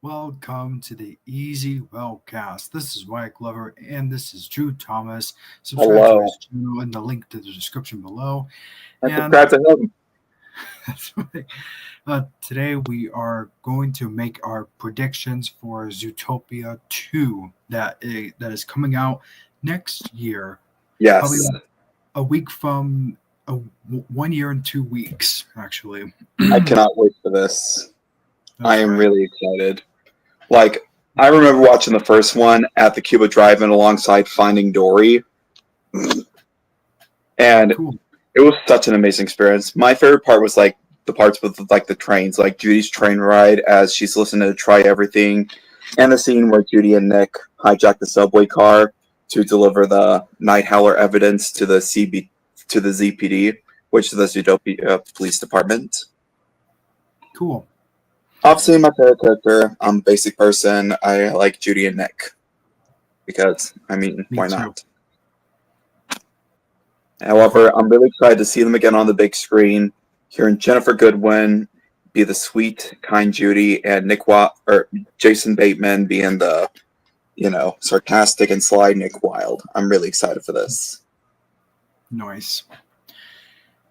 Welcome to the Easy Railcast. This is Wyatt Glover and this is Drew Thomas. Subscribe to Hello. his channel in the link to the description below. And subscribe to him. That's right. Today we are going to make our predictions for Zootopia 2 that is coming out next year. Yes. Probably a week from 1 year and 2 weeks, actually. I cannot wait for this. That's I am right. really excited. Like, I remember watching the first one at the Cuba Drive-In alongside Finding Dory. And Cool. it was such an amazing experience. My favorite part was like the parts with like the trains, like Judy's train ride as she's listening to Try Everything, and the scene where Judy and Nick hijack the subway car to deliver the Night Howler evidence to the ZPD, which is the Zootopia Police Department. Cool. Obviously, my favorite character, I'm a basic person. I like Judy and Nick. Because, I mean, Me why too. not? However, I'm really excited to see them again on the big screen, hearing Jennifer Goodwin be the sweet, kind Judy, and Jason Bateman being the, sarcastic and sly Nick Wilde. I'm really excited for this. Nice.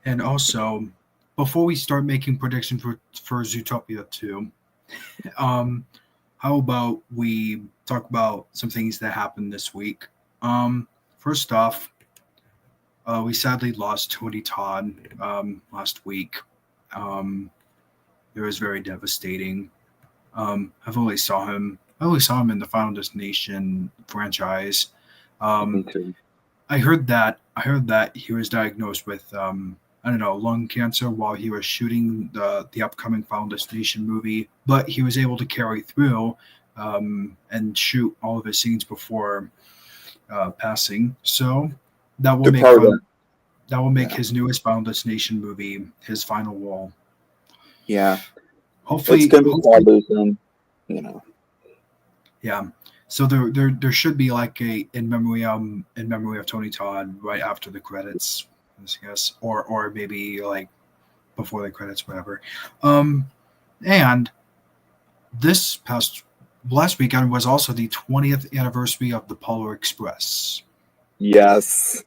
And also, before we start making predictions for Zootopia 2, how about we talk about some things that happened this week? First off, we sadly lost Tony Todd last week. It was very devastating. I've only saw him in the Final Destination franchise. Me too. I heard that he was diagnosed with lung cancer while he was shooting the upcoming Final Destination movie, but he was able to carry through and shoot all of his scenes before passing. So that will make his newest Final Destination movie his final role. Yeah. Hopefully, it's gonna be sad losing, Yeah. So there should be like a in memory of Tony Todd right after the credits, I guess, or maybe like before the credits, whatever. And this last weekend was also the 20th anniversary of the Polar Express. Yes.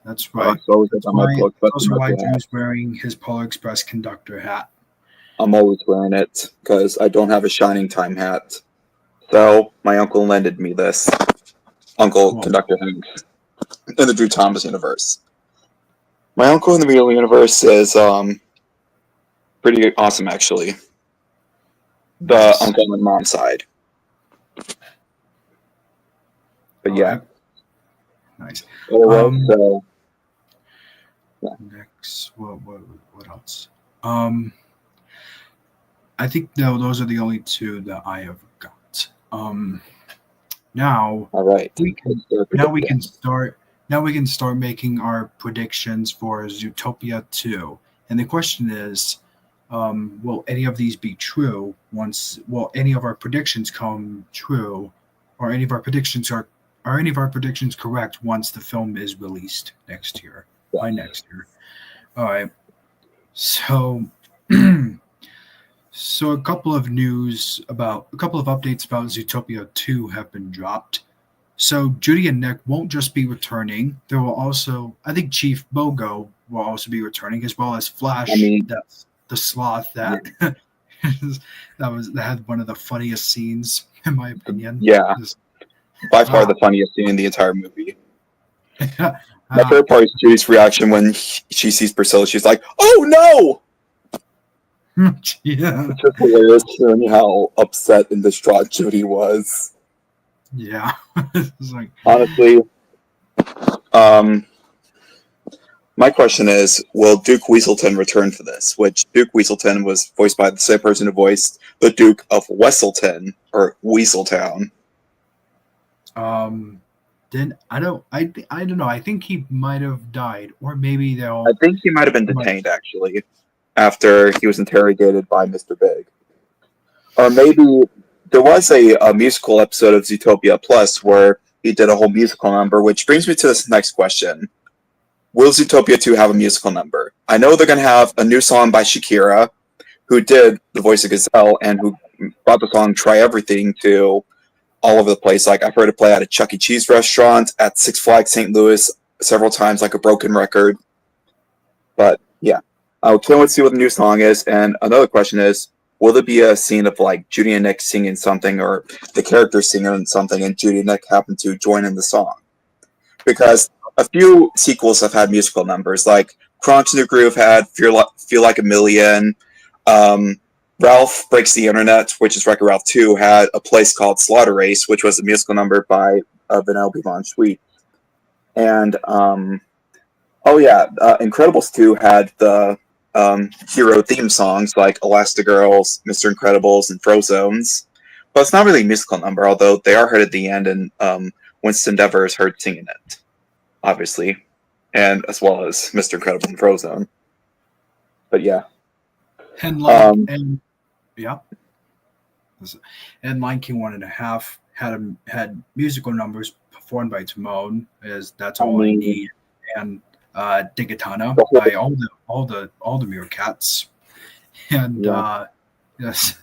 That's right. That's why Drew's wearing his Polar Express conductor hat. I'm always wearing it because I don't have a Shining Time hat. So my uncle lended me this. Uncle Conductor Hanks in the Drew Thomas universe. My uncle in the real universe is pretty awesome, actually. The uncle on my mom's side. But yeah. Nice. So next, what else? I think those are the only two that I have got. Now, all right. we can start making our predictions for Zootopia 2. And the question is, will any of these be true will any of our predictions come true, or any of our predictions are any of our predictions correct once the film is released next year? By next year. All right. So So a couple of updates about Zootopia 2 have been dropped. So Judy and Nick won't just be returning. There will also, I think Chief Bogo will also be returning, as well as Flash, the sloth that that had one of the funniest scenes, in my opinion. Yeah. By far the funniest scene in the entire movie. My favorite part is Judy's reaction when she sees Priscilla. She's like, "Oh no!" Yeah. It's just hilarious hearing how upset and distraught Judy was. Yeah. Like... Honestly, my question is, will Duke Weaselton return for this? Which Duke Weaselton was voiced by the same person who voiced the Duke of Wesselton, or Weaseltown. Then I don't know. I think he might have died, or maybe I think he might have been detained actually, after he was interrogated by Mr. Big. Or maybe there was a musical episode of Zootopia Plus where he did a whole musical number, which brings me to this next question. Will Zootopia 2 have a musical number? I know they're going to have a new song by Shakira, who did the voice of Gazelle and who brought the song Try Everything to all over the place. Like, I've heard it play at a Chuck E. Cheese restaurant, at Six Flags St. Louis several times, like a broken record. But yeah, I can't wait to see what the new song is. And another question is, will there be a scene of like Judy and Nick singing something, or the characters singing something, and Judy and Nick happen to join in the song? Because a few sequels have had musical numbers, like Crunch in the Groove had Feel Like a Million. Ralph Breaks the Internet, which is Wreck-It Ralph 2, had a place called Slaughter Race, which was a musical number by Vanellope Von Sweet. And Incredibles 2 had the hero theme songs like Elastigirls, Mr. Incredibles, and Frozones. But it's not really a musical number, although they are heard at the end, and Winston Dever is heard singing it, obviously, and as well as Mr. Incredible and Frozone. But yeah. And and Lion King 1.5 had musical numbers performed by Timon, as That's All I Need, and Digatana by all the Meerkats, and yes.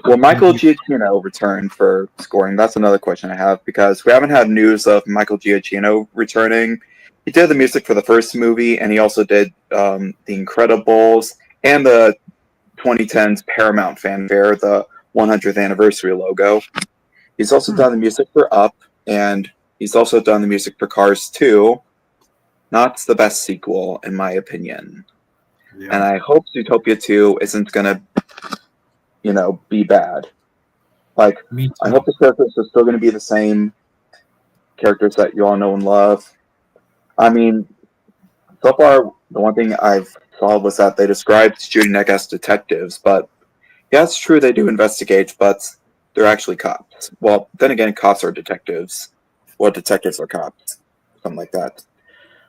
Well, Michael Giacchino returned for scoring. That's another question I have, because we haven't had news of Michael Giacchino returning. He did the music for the first movie, and he also did The Incredibles and the 2010s Paramount fanfare, the 100th anniversary logo. He's also done the music for Up, and he's also done the music for Cars 2. Not the best sequel, in my opinion. Yeah. And I hope Zootopia 2 isn't going to, be bad. Like, I hope the characters are still going to be the same characters that you all know and love. I mean, so far, the one thing I've saw was that they described Judy and Nick as detectives, but yeah, it's true they do investigate, but they're actually cops. Well, then again, cops are detectives. Well, detectives are cops. Something like that.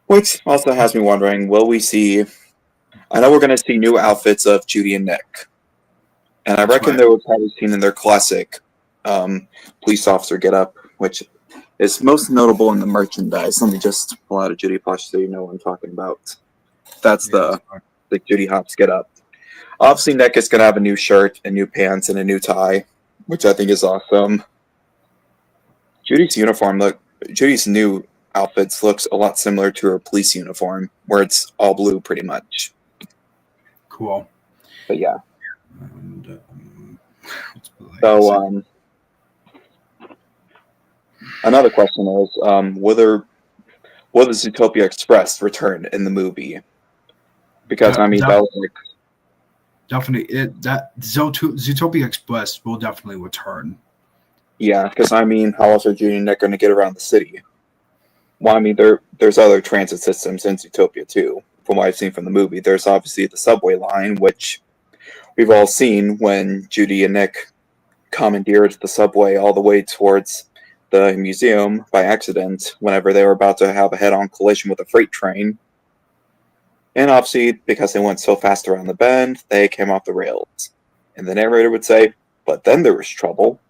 Which also has me wondering, will we see... I know we're going to see new outfits of Judy and Nick. And I reckon they were probably seen in their classic police officer getup, which is most notable in the merchandise. Let me just pull out a Judy plush so you know what I'm talking about. That's the Judy Hopps getup. Obviously, Nick is going to have a new shirt and new pants and a new tie, which I think is awesome. Judy's new outfits looks a lot similar to her police uniform, where it's all blue pretty much. Cool. But yeah. And, another question is, will the Zootopia Express return in the movie? Because that was like definitely Zootopia Express will definitely return. Yeah, because how else are Judy and Nick going to get around the city? Well, there's other transit systems in Zootopia too. From what I've seen from the movie, there's obviously the subway line, which we've all seen when Judy and Nick commandeered the subway all the way towards the museum by accident whenever they were about to have a head-on collision with a freight train. And obviously, because they went so fast around the bend, they came off the rails. And the narrator would say, but then there was trouble.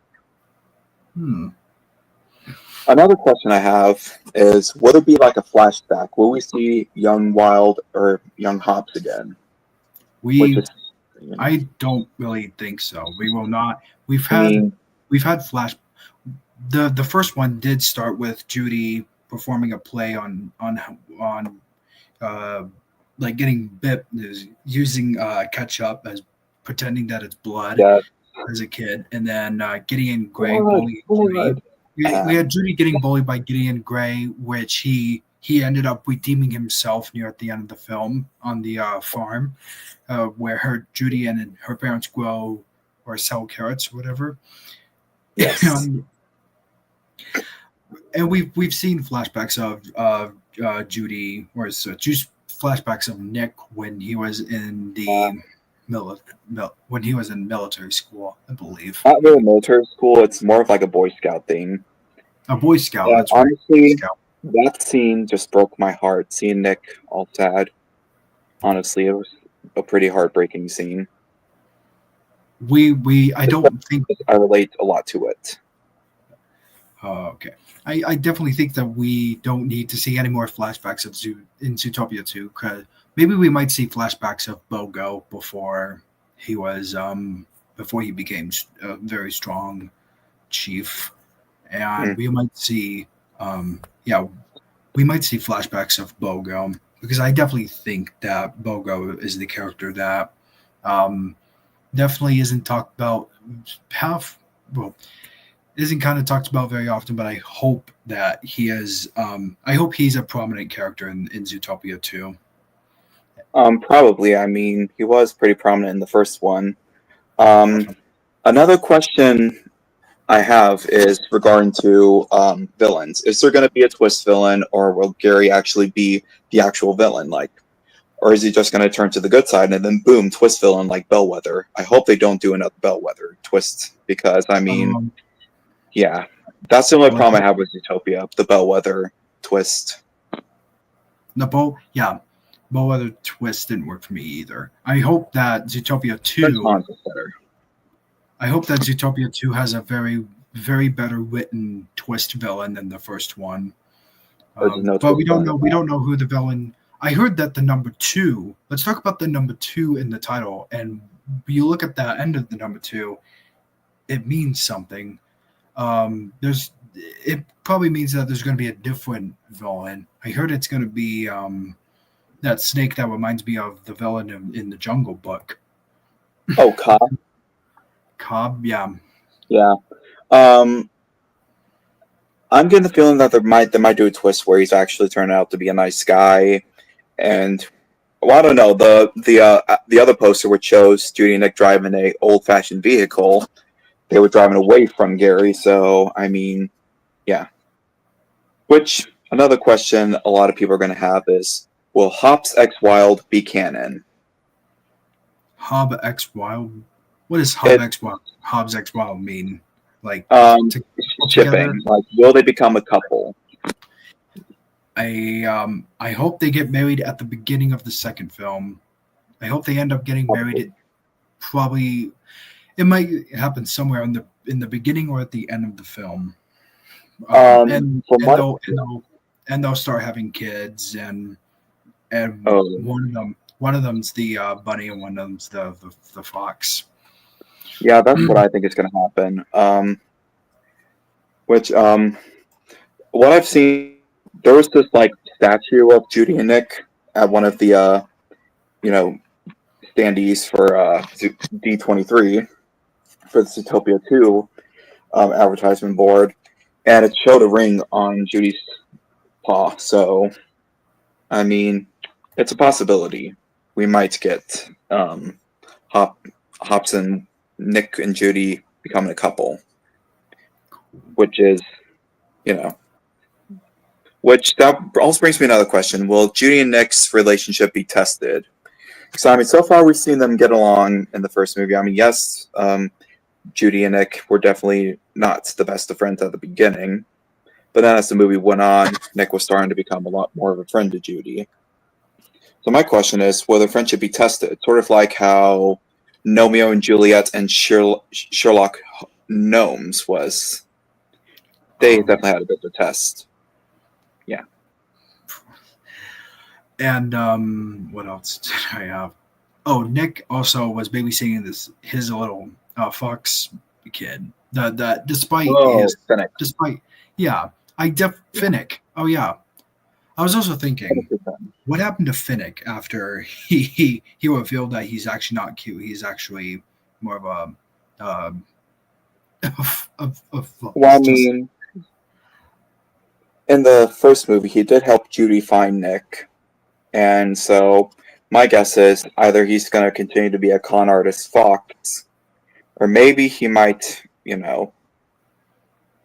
Another question I have is, will there be like a flashback? Will we see young Wild or young Hopps again? I don't really think so. We will not. We've had flash. The first one did start with Judy performing a play on like getting bit, using ketchup as pretending that it's blood as a kid, and then Gideon Gray bullying Judy. We had Judy getting bullied by Gideon Gray, which he ended up redeeming himself near at the end of the film on the farm, where Judy and her parents grow or sell carrots or whatever. Yes. And we've seen flashbacks of Judy, or just flashbacks of Nick when he was in the when he was in military school, I believe. Not really military school. It's more of like a Boy Scout thing. A Boy Scout. Yeah, honestly, that scene just broke my heart. Seeing Nick all sad. Honestly, it was a pretty heartbreaking scene. I don't think I relate a lot to it. Okay. I definitely think that we don't need to see any more flashbacks of in Zootopia 2, because maybe we might see flashbacks of Bogo he was before he became a very strong chief, and Mm. we might see yeah, we might see flashbacks of Bogo, because I definitely think that Bogo is the character that um, definitely isn't talked about half well isn't kind of talked about very often, but I hope that he is. I hope he's a prominent character in Zootopia too. Probably. I mean, he was pretty prominent in the first one. Um, Another question I have is regarding to villains. Is there going to be a twist villain, or will Gary actually be the actual villain? Like, or is he just going to turn to the good side and then boom, twist villain like Bellwether? I hope they don't do another Bellwether twist because I mean, Um, yeah, that's the only what problem I have with Utopia, the Bellwether twist. the yeah, Bellwether twist didn't work for me either. I hope that Zootopia Prince two. Hans is better. I hope that Zootopia two has a very better written twist villain than the first one. There's no But twist villain at we all. don't know who the villain. I heard that the number two. Let's talk about the number two in the title, and you look at the end of the number two. It means something. There's it probably means that there's going to be a different villain. I heard it's going to be that snake that reminds me of the villain in the Jungle Book. Oh, Cobb. Cobb, yeah. Yeah. Um, I'm getting the feeling that they might do a twist where he's actually turned out to be a nice guy, and well, I don't know. The other poster which shows Judy and Nick driving a old fashioned vehicle. They were driving away from Gary, so I mean, yeah. Which another question a lot of people are going to have is, will Hops X Wild be canon? Hob X Wild. What does It Hobbs X Wild mean? Like um to all together? shipping, like, will they become a couple? I hope they get married at the beginning of the second film. I hope they end up getting married. It probably it might happen somewhere in the beginning or at the end of the film. From what? And they'll start having kids, and Oh, one of them's the bunny and one of them's the fox. yeah, that's what I think is going to happen. Which what I've seen, there was this like statue of Judy and Nick at one of the you know standees for D23 for the Zootopia 2 advertisement board, and it showed a ring on Judy's paw. So, I mean, it's a possibility. We might get Hop, Hobson, Nick, and Judy becoming a couple, which is, you know, which that also brings me another question. Will Judy and Nick's relationship be tested? So, I mean, so far we've seen them get along in the first movie. I mean, yes, Judy and Nick were definitely not the best of friends at the beginning. But then as the movie went on, Nick was starting to become a lot more of a friend to Judy. So my question is, will their friendship be tested? Sort of like how Romeo and Juliet and Sherlock Gnomes was. They Um, definitely had a bit of a test. Yeah. and what else did I have? Oh, Nick also was babysitting his little fox kid. That Oh, Fennec. despite yeah, Yeah. Finnick. Oh yeah, I was also Fennec thinking, is fun. what happened to Finnick after he revealed that he's actually not cute. He's actually more of a Well, I just mean, in the first movie, he did help Judy find Nick. And so my guess is either he's going to continue to be a con artist fox, or maybe he might, But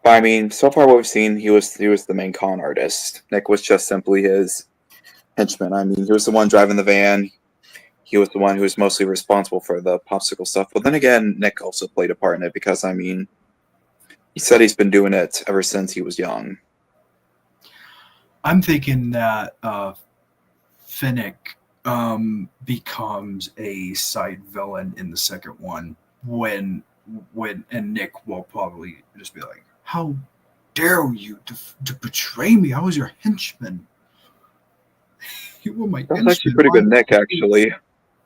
I mean, so far what we've seen, he was the main con artist. Nick was just simply his henchman. I mean, he was the one driving the van. He was the one who was mostly responsible for the popsicle stuff. But then again, Nick also played a part in it because I mean, he said he's been doing it ever since he was young. I'm thinking that Finnick becomes a side villain in the second one when and Nick will probably just be like, how dare you to betray me? I was your henchman. You were my That's actually henchman. pretty good Nick, actually.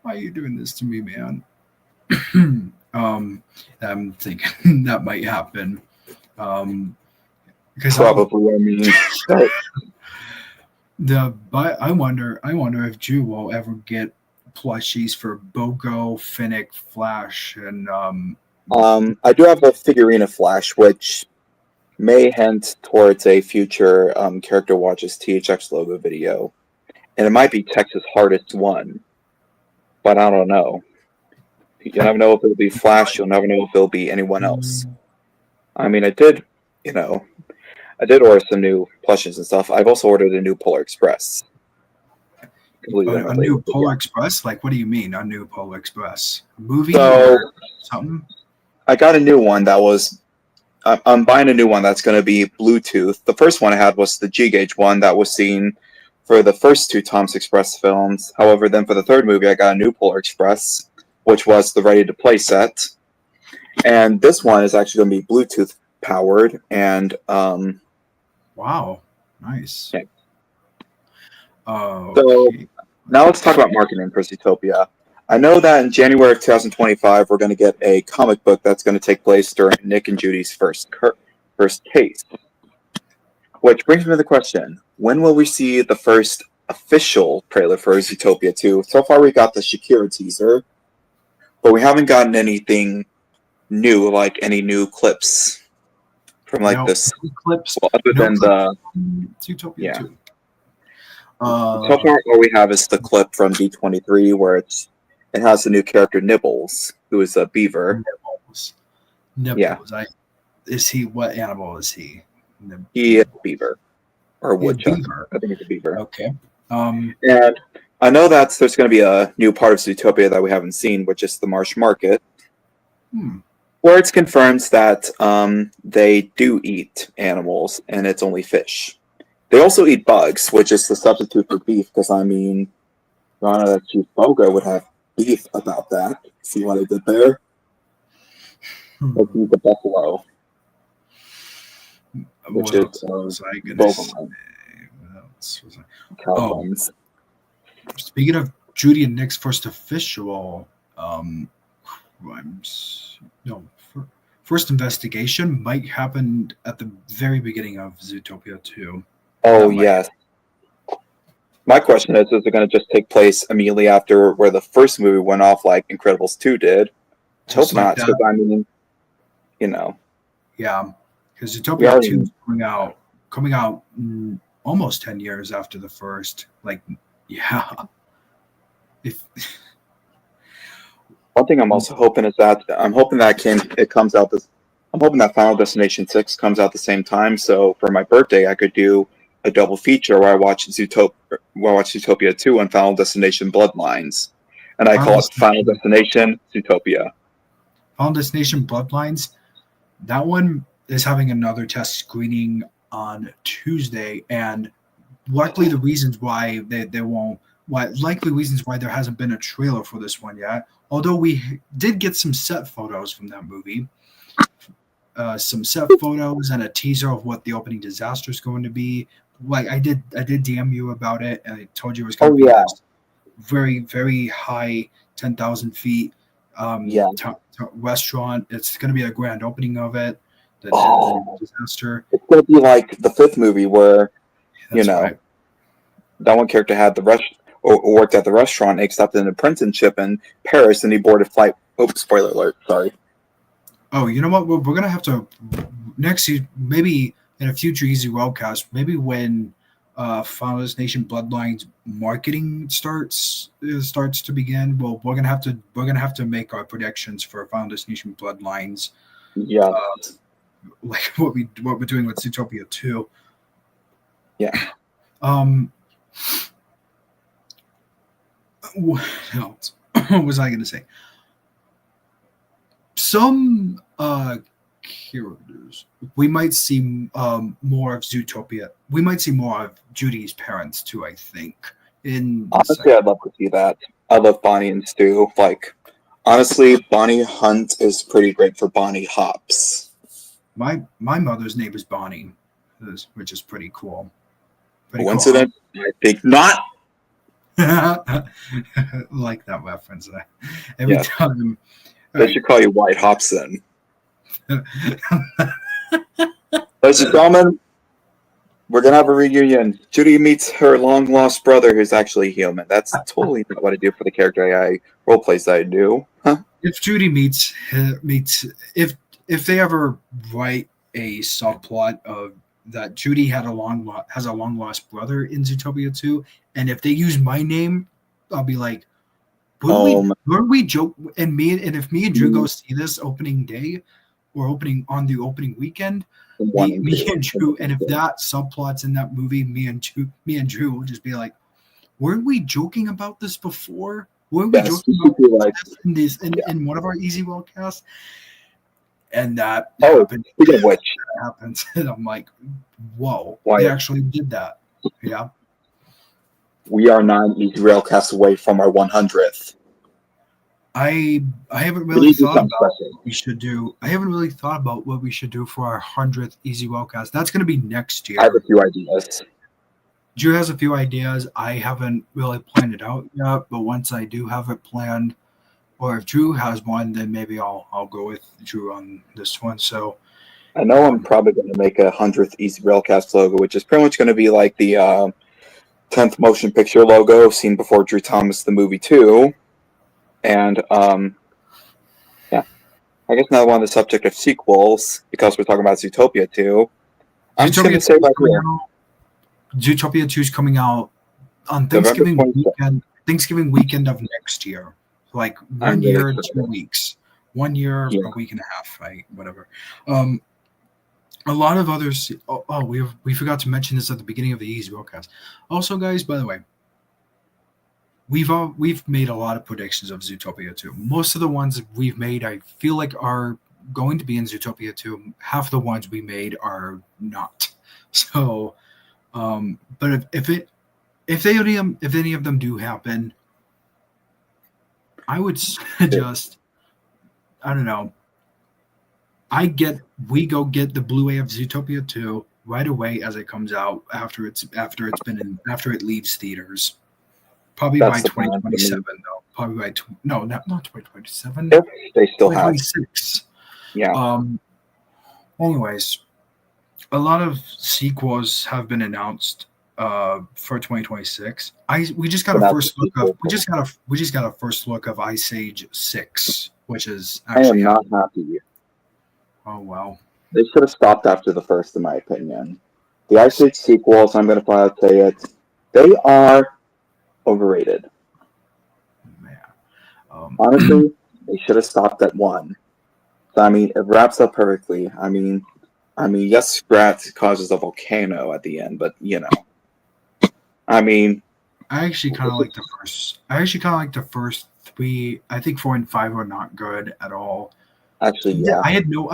Why are you doing this to me, man? I'm thinking that might happen. Because Probably, I mean, but I wonder if Drew will ever get plushies for Bogo, Finnick, Flash, and I do have a figurine of Flash, which may hint towards a future Character Watches THX logo video. And it might be Texas' hardest one, but I don't know. You'll never know if it'll be Flash, you'll never know if it'll be anyone else. I mean, I did order some new plushes and stuff. I've also ordered a new Polar Express. a new Polar Express. Like, what do you mean a new Polar Express? A movie So, or something? I got a new one that was. I'm buying a new one that's going to be Bluetooth. The first one I had was the G gauge one that was seen for the first two Tom's Express films. However, then for the third movie, I got a new Polar Express, which was the ready to play set. And this one is actually going to be Bluetooth powered. And Wow, nice. Yeah. So okay. Now let's talk about marketing for Zootopia. I know that in January of 2025, we're going to get a comic book that's going to take place during Nick and Judy's first case. Which brings me to the question, when will we see the first official trailer for Zootopia 2? So far we got the Shakira teaser, but we haven't gotten anything new, like any new clips from this. Clips. Well, other than the Zootopia 2. So far all we have is the clip from D23 where it has the new character Nibbles, who is a beaver. Nibbles. Yeah. Is he, what animal is he? He is a beaver. Or a woodchuck. I think it's a beaver. Okay. And I know that there's going to be a new part of Zootopia that we haven't seen, which is the Marsh Market. Where it's confirmed that they do eat animals, and it's only fish. They also eat bugs, which is the substitute for beef, because, I mean, I know that Chief Boga would have beef about that. See what I did there? Let's eat the buffalo. Which is bovine. Cowbones. Speaking of Judy and Nick's first official first investigation might happen at the very beginning of Zootopia 2. Oh, yes. My question is it going to just take place immediately after where the first movie went off like Incredibles 2 did? I hope not, because I mean, you know. Yeah, because Zootopia 2 is coming out almost 10 years after the first. Like, yeah. One thing I'm also hoping is that I'm hoping that Final Destination 6 comes out the same time. So for my birthday, I could do a double feature where I watch Zootopia 2 and Final Destination Bloodlines, and I call it Final Destination Zootopia. Final Destination Bloodlines. That one is having another test screening on Tuesday, and luckily the reasons why there hasn't been a trailer for this one yet. Although we did get some set photos from that movie, some set photos and a teaser of what the opening disaster is going to be. Like I did DM you about it, and I told you it was going to be this very, very high, 10,000 feet restaurant. It's going to be a grand opening of it. The disaster. It's going to be like the fifth movie where, that one character had worked at the restaurant, accepted an apprenticeship in Paris, and he boarded flight. Oh, spoiler alert! Sorry. Oh, you know what? We're gonna have to maybe in a future Easy Railcast, maybe when Final Destination Bloodlines marketing starts to begin. Well, we're gonna have to make our predictions for Final Destination Bloodlines. Yeah. Like what we're doing with Zootopia 2. Yeah. What else was I going to say? Some characters. We might see more of Zootopia. We might see more of Judy's parents too, I think. Honestly, I'd love to see that. I love Bonnie and Stu. Like, honestly, Bonnie Hunt is pretty great for Bonnie Hops. My mother's name is Bonnie. which is pretty cool. Pretty cool. Coincidence? I think not. Like that reference. Every time. They should call you White Hobson. Ladies and gentlemen, we're going to have a reunion. Judy meets her long-lost brother who's actually human. That's totally not what I do for the character AI role plays that I do. Huh? If Judy meets if they ever write a subplot of that Judy has a long lost brother in Zootopia 2, and if they use my name, I'll be like, weren't we joke? And if me and Drew go see this opening day or on the opening weekend, me and Drew, and if that subplot's in that movie, me and Drew will just be like, weren't we joking about this before? Weren't we joking about this in one of our Easy Railcasts? And that happened. Speaking of which, that happens, and I'm like, whoa, Why? They actually did that. Yeah. We are 9 Easy Railcasts away from our 100th. I haven't really thought about what we should do. I haven't really thought about what we should do for our 100th Easy Railcast. That's going to be next year. I have a few ideas. Drew has a few ideas. I haven't really planned it out yet, but once I do have it planned, or if Drew has one, then maybe I'll go with Drew on this one. So I know I'm probably going to make a 100th Easy Railcast logo, which is pretty much going to be like the 10th motion picture logo seen before Drew Thomas the movie 2. And yeah, I guess now we're on the subject of sequels because we're talking about Zootopia 2. I'm just going to say right here. Zootopia 2 is coming out on Thanksgiving weekend of next year. Like 1 year and 2 weeks. 1 year, a week and a half, right? Whatever. A lot of others. We forgot to mention this at the beginning of the Easy Railcast. Also, guys, by the way, we've made a lot of predictions of Zootopia 2. Most of the ones we've made, I feel like, are going to be in Zootopia 2. Half the ones we made are not. So, but if any of them do happen, I would suggest, I don't know. We go get the Blu-ray of Zootopia 2 right away as it comes out after it leaves theaters. Probably by 2027 though. Probably by not 2027. They still have 2026. Yeah. Anyways, a lot of sequels have been announced for 2026. We just got a first look of Ice Age 6, which is actually I am not happy. Oh wow. They should have stopped after the first, in my opinion. The Ice Age sequels, I'm going to flat out say it, they are overrated. Man. Honestly, they should have stopped at 1. So, I mean, it wraps up perfectly. I mean, yes, Scrat causes a volcano at the end, but you know. I mean, I actually kind of like the first. I actually kind of like the first 3. I think 4 and 5 are not good at all. Actually, yeah. I had no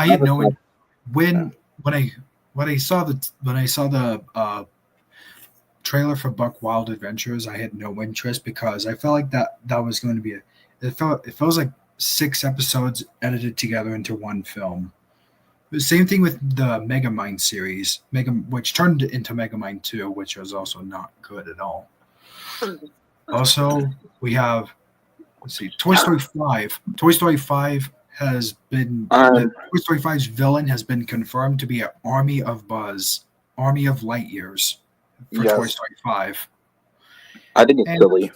when I saw the trailer for Buck Wild Adventures, I had no interest because I felt like that was going to be it feels like 6 episodes edited together into one film. The same thing with the Megamind series, which turned into Megamind 2, which was also not good at all. Also, we have Toy Story 5. Toy Story 5 has been Toy Story 5's villain has been confirmed to be an Army of Buzz, Army of Light Years for Toy Story 5. I think it's silly.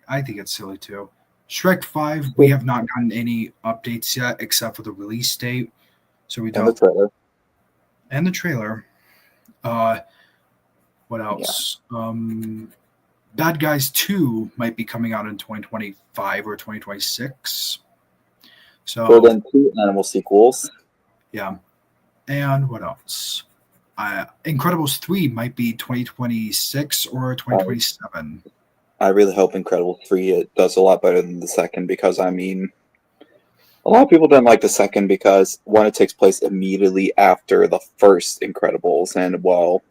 I think it's silly too. Shrek 5, we have not gotten any updates yet except for the release date. So we don't. And the trailer. What else? Yeah. Bad Guys 2 might be coming out in 2025 or 2026. So then 2 animal sequels. Yeah. And what else? Incredibles 3 might be 2026 or 2027. I really hope Incredibles 3 it does a lot better than the second because, I mean, a lot of people didn't like the second because, one, it takes place immediately after the first Incredibles, and, well,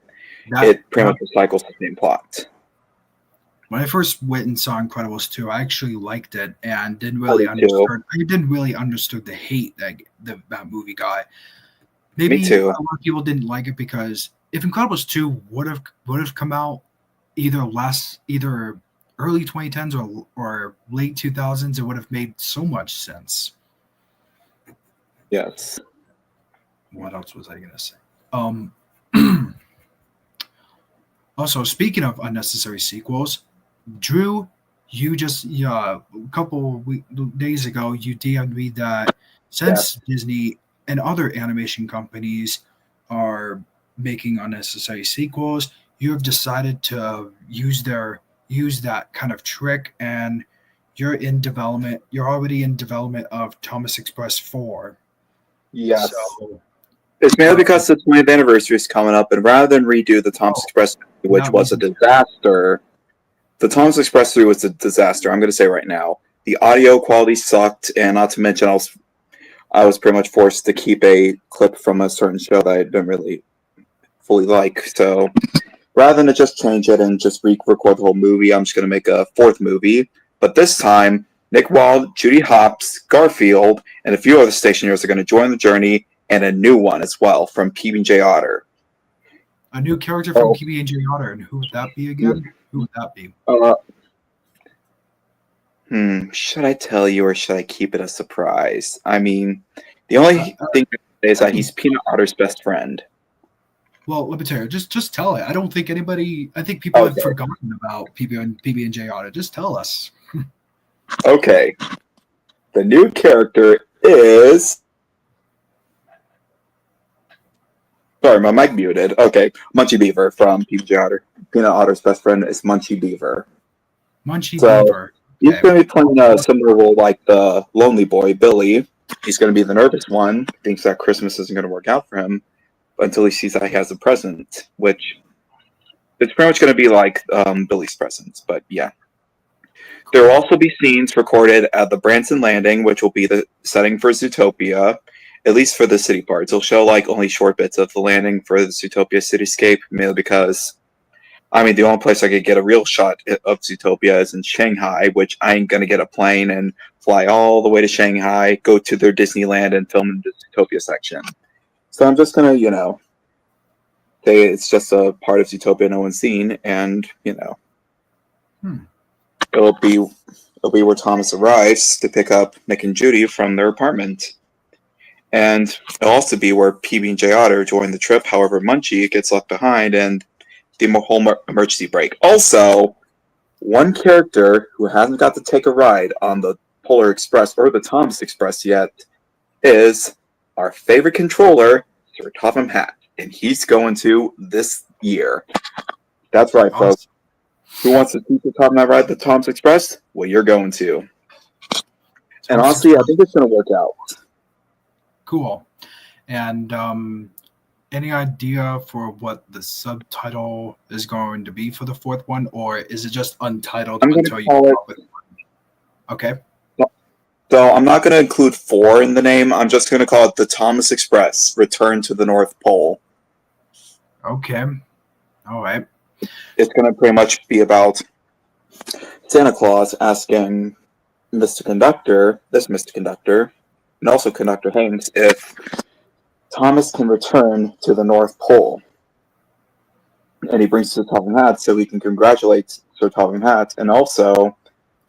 it pretty much recycles the same plot. When I first went and saw Incredibles 2, I actually liked it and didn't really understand the hate that movie got. Me Maybe too. a lot of people didn't like it because if Incredibles 2 would have come out either early 2010s or late 2000s, it would have made so much sense. Yes. What else was I gonna say? Um, Also, speaking of unnecessary sequels, Drew, you just a couple days ago you DM'd me that Yeah. since Disney and other animation companies are making unnecessary sequels, you have decided to use that kind of trick, and you're in development. You're already in development of Thomas Express 4. Yes. So It's mainly um, because the 20th anniversary is coming up, and rather than redo the Thomas oh, Express, which that was a reason. disaster, the Thomas Express 3 was a disaster. I'm going to say right now, the audio quality sucked, and not to mention, I was pretty much forced to keep a clip from a certain show that I didn't really fully like. So rather than just change it and just re-record the whole movie, I'm just going to make a fourth movie. But this time, Nick Wilde, Judy Hopps, Garfield, and a few other stationers are going to join the journey, and a new one as well from PB&J Otter. A new character from Oh, PB&J Otter, and who would that be again? Who would that be? uh, should I tell you or should I keep it a surprise? I mean, the Uh, only uh, thing I can say is that he's Peanut Otter's best friend. well, let me tell you. Just tell it. I don't think anybody. I think people have Okay, forgotten about PB&J Otter. Just tell us. okay. The new character is. Sorry, my mic muted. Okay, Munchie Beaver from PB Otter. Peanut Otter's best friend is Munchie Beaver. Munchie So Beaver. he's Okay. going to be playing a similar role like the lonely boy, Billy. He's going to be the nervous one, thinks that Christmas isn't going to work out for him until he sees that he has a present, which it's pretty much going to be like Billy's presents. But yeah. There will Cool. also be scenes recorded at the Branson Landing, which will be the setting for Zootopia, at least for the city parts. It'll show like only short bits of the landing for the Zootopia cityscape, mainly because I mean the only place I could get a real shot of Zootopia is in Shanghai, which I ain't gonna get a plane and fly all the way to Shanghai, go to their Disneyland and film in the Zootopia section. So I'm just gonna, say it's just a part of Zootopia no one's seen, and Hmm. it'll be where Thomas arrives to pick up Nick and Judy from their apartment. And it'll also be where PB&J Otter join the trip. However, Munchie gets left behind and the whole emergency break. Also, one character who hasn't got to take a ride on the Polar Express or the Thomas Express yet is our favorite controller, Sir Topham Hatt. And he's going to this year. That's right, folks. Awesome. Who wants to teach the Topham Hatt ride the Thomas Express? Well, you're going to. And Thomas honestly, I Express. think it's going to work out. Cool. And any idea for what the subtitle is going to be for the fourth one, or is it just untitled I'm going to until you call come it. up with one? Okay. So I'm not going to include 4 in the name. I'm just going to call it the Thomas Express Return to the North Pole. Okay. All right. It's going to pretty much be about Santa Claus asking Mr. Conductor, and also Conductor Hanks, if Thomas can return to the North Pole. And he brings Sir Topham Hatt so he can congratulate Sir Topham Hatt and also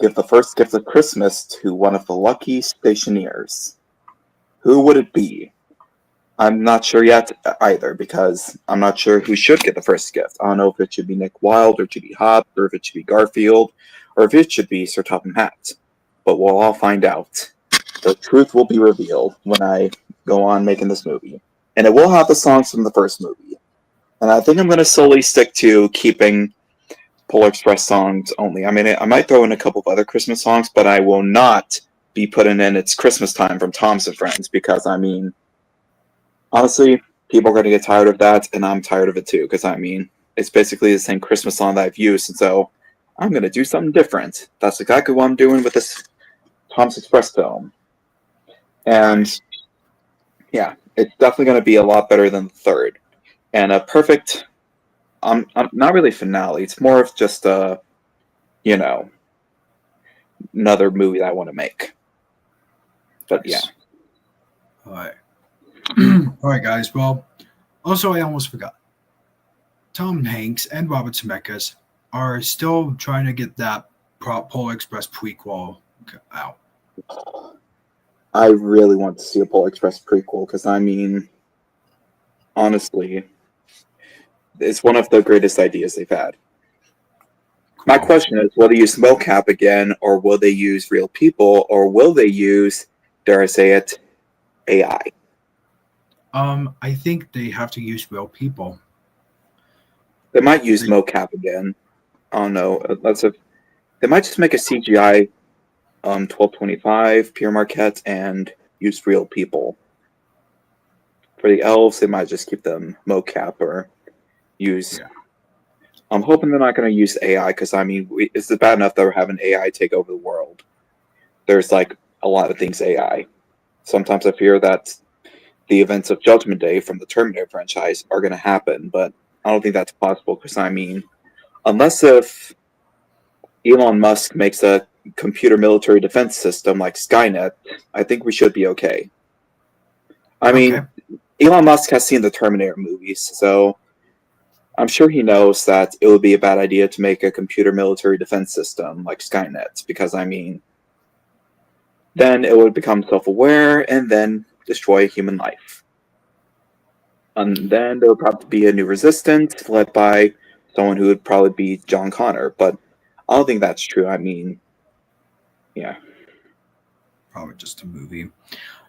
give the first gift of Christmas to one of the lucky stationers. Who would it be? I'm not sure yet either, because I'm not sure who should get the first gift. I don't know if it should be Nick Wilde or Judy Hopps, or if it should be Garfield, or if it should be Sir Topham Hatt. But we'll all find out. The truth will be revealed when I go on making this movie. And it will have the songs from the first movie. And I think I'm going to solely stick to keeping Polar Express songs only. I mean, I might throw in a couple of other Christmas songs, but I will not be putting in It's Christmas Time from Tom's and Friends, because, I mean, honestly, people are going to get tired of that, and I'm tired of it too, because, I mean, it's basically the same Christmas song that I've used, and so I'm going to do something different. That's exactly what I'm doing with this Tom's Express film. And, Nice. yeah, it's definitely going to be a lot better than the third. And a perfect, I'm not really finale, it's more of just a, another movie that I want to make. But, yeah. Nice. All right. All right, guys. Well, also, I almost forgot. Tom Hanks and Robert Zemeckis are still trying to get that Polar Express prequel out. I really want to see a Polar Express prequel because, I mean, honestly, it's one of the greatest ideas they've had. My question is, will they use mocap again, or will they use real people, or will they use, dare I say it, AI? I think they have to use real people. They might use mocap again. I don't know. They might just make a CGI 1225 Pierre Marquette and use real people. For the elves, they might just keep them mocap or use. Yeah. I'm hoping they're not going to use AI because, I mean, it's bad enough that we're having AI take over the world. There's like a lot of things AI. Sometimes I fear that the events of Judgment Day from the Terminator franchise are going to happen, but I don't think that's possible because, I mean, unless if Elon Musk makes a computer military defense system like Skynet, I think we should be okay. I mean, Elon Musk has seen the Terminator movies, so I'm sure he knows that it would be a bad idea to make a computer military defense system like Skynet, because, I mean, then it would become self-aware and then destroy human life. And then there would probably be a new resistance led by someone who would probably be John Connor, but I don't think that's true. I mean, yeah. Probably just a movie.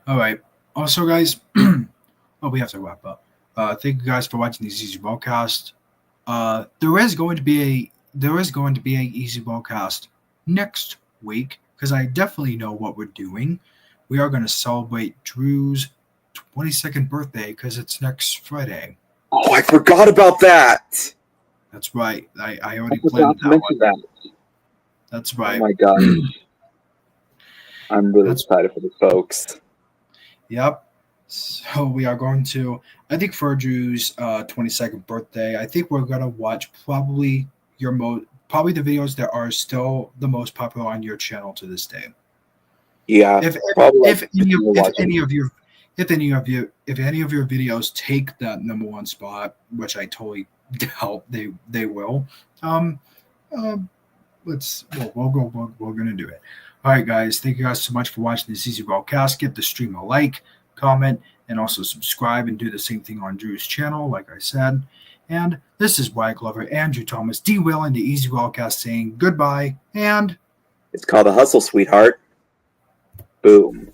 All right. Also, guys, we have to wrap up. Thank you guys for watching the Easy Ballcast. There is going to be a Easy Ballcast next week because I definitely know what we're doing. We are going to celebrate Drew's 22nd birthday because it's next Friday. Oh, I forgot about that. That's right. I already planned that. That's right. Oh my gosh. I'm really excited for the folks. Yep. So we are going to, I think for Drew's 22nd birthday, I think we're going to watch probably the videos that are still the most popular on your channel to this day. Yeah. If any of your videos take that number one spot, which I totally doubt they will, we're gonna do it. All right, guys. Thank you guys so much for watching this Easy Broadcast. Give the stream a like, comment, and also subscribe and do the same thing on Drew's channel, like I said. And this is Wyatt Glover, Andrew Thomas, D. Will, and the Easy Broadcast saying goodbye. And it's called a hustle, sweetheart. Boom.